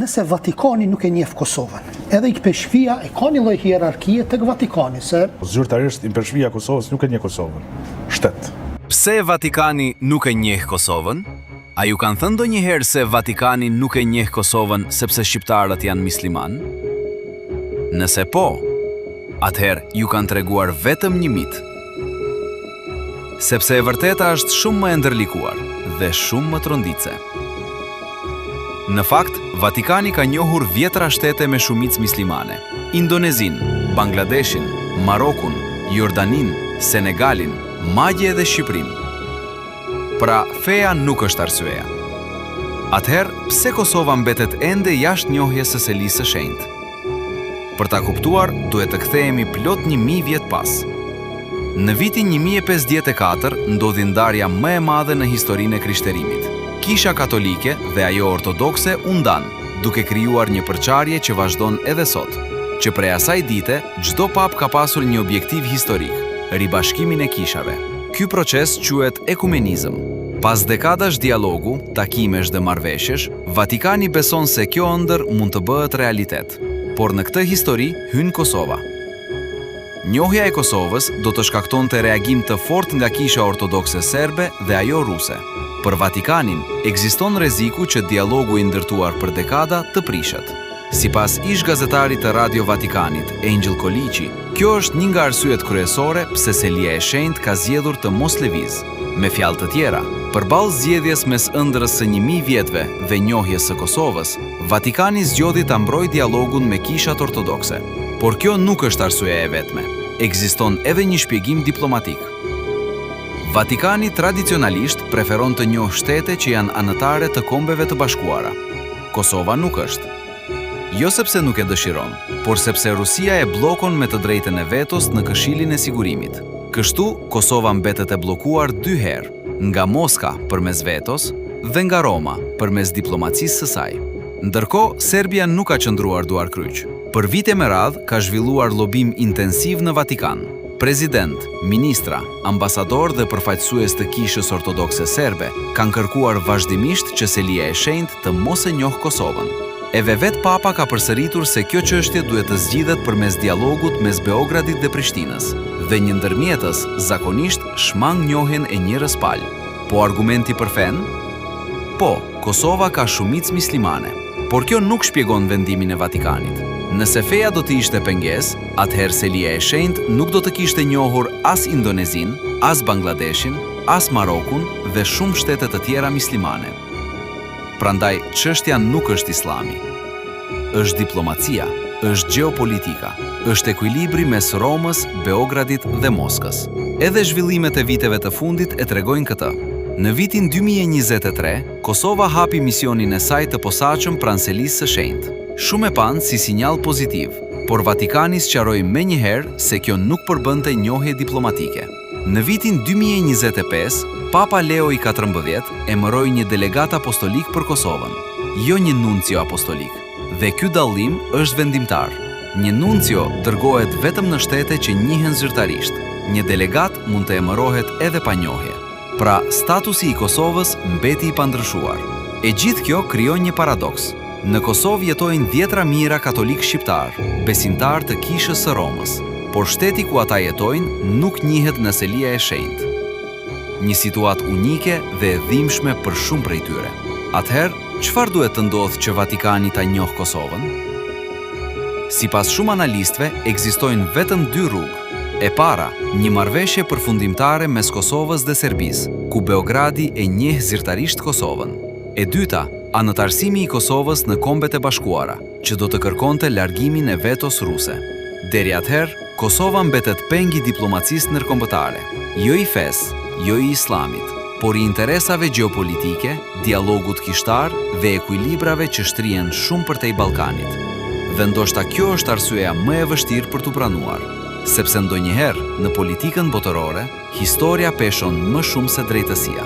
nëse Vatikani nuk e njeh Kosovën, edhe i peshqia e ka një lloj hierarkie tek Vatikani, se zyrtarisht i peshqia e Kosovës nuk e njeh Kosovën. Shtet. Pse Vatikani nuk e njeh Kosovën? A ju kanë thënë ndonjëherë se Vatikani nuk e njeh Kosovën sepse shqiptarët janë musliman? Nëse po, atëherë ju kanë treguar vetëm një mit. Sepse e vërteta është shumë më e ndërlikuar dhe shumë më tronditse. Në fakt, Vatikani ka njohur vjetra shtete me shumicë muslimane: Indonezin, Bangladeshin, Marokun, Jordanin, Senegalin, madje edhe Shqipërinë. Pra, feja nuk është arsyeja. Atëherë, pse Kosova mbetet ende jashtë njohjes së Selisë së Shenjtë? Për ta kuptuar, duhet të kthehemi plot 1000 vjet pas. Në vitin 1054 ndodhi ndarja më e madhe në historinë e krishterimit. Kisha katolike dhe ajo ortodokse u ndan, duke krijuar një përçarje që vazhdon edhe sot, që prej asaj dite çdo pap ka pasur një objektiv historik: ribashkimin e kishave. Ky proces quhet ekumenizëm. Pas dekadash dialogu, takimesh dhe marrëveshjesh, Vatikani beson se kjo ëndër mund të bëhet realitet. Por në këtë histori hyn Kosova. Njohja e Kosovës do të shkaktonte reagim të fortë nga kisha ortodokse serbe dhe ajo ruse. Për Vatikanin, ekziston rreziku që dialogu i ndërtuar për dekada të prishet. Sipas ish gazetarit të Radio Vatikanit, Angel Koliqi, kjo është një nga arsyet kryesore pse Selia e Shenjtë ka zgjedhur të mos lëviz. Me fjalë të tjera, përballë zgjedhjes mes ëndrrës së 1000 vjetëve dhe njohjes së Kosovës, Vatikani zgjodhi ta mbrojë dialogun me kishat ortodokse. Por kjo nuk është arsyeja e vetme. Ekziston edhe një shpjegim diplomatik. Vatikani tradicionalisht preferon të njohë shtete që janë anëtare të Kombeve të Bashkuara. Kosova nuk është. Jo sepse nuk e dëshiron, por sepse Rusia e bllokon me të drejtën e vetos në Këshillin e Sigurimit. Kështu, Kosova mbetet e bllokuar 2 herë, nga Moska përmes vetos dhe nga Roma përmes diplomacisë së saj. Ndërkohë, Serbia nuk ka qëndruar duar kryq. Për vite me radhë ka zhvilluar lobim intensiv në Vatikan. Prezident, ministra, ambasador dhe përfaqësues të kishës ortodokse serbe kanë kërkuar vazhdimisht që Selia e Shenjtë të mos e njohë Kosovën. Edhe vet Papa ka përsëritur se kjo çështje duhet të zgjidhet përmes dialogut mes Beogradit dhe Prishtinës, dhe një ndërmjetës zakonisht shmang njohjen e njërës palë. Po argumenti për fen? Po, Kosova ka shumicë muslimane, por kjo nuk shpjegon vendimin e Vatikanit. Nëse feja do të ishte pengesë, atëherë Selia e Shenjtë nuk do të kishte njohur as Indonezin, as Bangladeshin, as Marokun dhe shumë shtete të tjera muslimane. Prandaj, çështja nuk është islami. Është diplomacia, është gjeopolitika, është ekuilibri mes Romës, Beogradit dhe Moskës. Edhe zhvillimet e viteve të fundit e tregojnë këtë. Në vitin 2023, Kosova hapi misionin e saj të posaçëm pranë Selisë së Shenjtë. Shumë e panë si sinjal pozitiv, por Vatikani sqaroi menjëherë se kjo nuk përbënte njohje diplomatike. Në vitin 2025, Papa Leo i 14 emëroi një delegat apostolik për Kosovën, jo një nuncio apostolik. Dhe ky dallim është vendimtar. Një nuncio dërgohet vetëm në shtete që njihen zyrtarisht. Një delegat mund të emërohet edhe pa njohje. Pra, statusi i Kosovës mbeti i pandryshuar. E gjithë kjo krijon një paradoks. Në Kosovë jetojnë 10 mijëra katolik shqiptar, besimtar të kishës së Romës, por shteti ku ata jetojnë nuk njihet në Selia e Shenjtë. Një situatë unike dhe e dhimbshme për shumë prej tyre. Atëherë, çfarë duhet të ndodhë që Vatikani ta njohë Kosovën? Sipas shumë analistëve, ekzistojnë vetëm 2 rrugë. E para, një marrëveshje përfundimtare mes Kosovës dhe Serbisë, ku Beogradi e njeh zyrtarisht Kosovën. E dyta, anëtarësimi i Kosovës në Kombet e Bashkuara, që do të kërkonte largimin e vetos ruse. Deri atëherë, Kosova mbetet peng i diplomacisë ndërkombëtare, jo i fesë, jo i islamit, por i interesave gjeopolitike, dialogut kishtar dhe ekuilibrave që shtrihen shumë përtej Ballkanit. Dhe ndoshta kjo është arsyeja më e vështirë për t'u pranuar, sepse ndonjëherë në politikën botërore, historia peshon më shumë se drejtësia.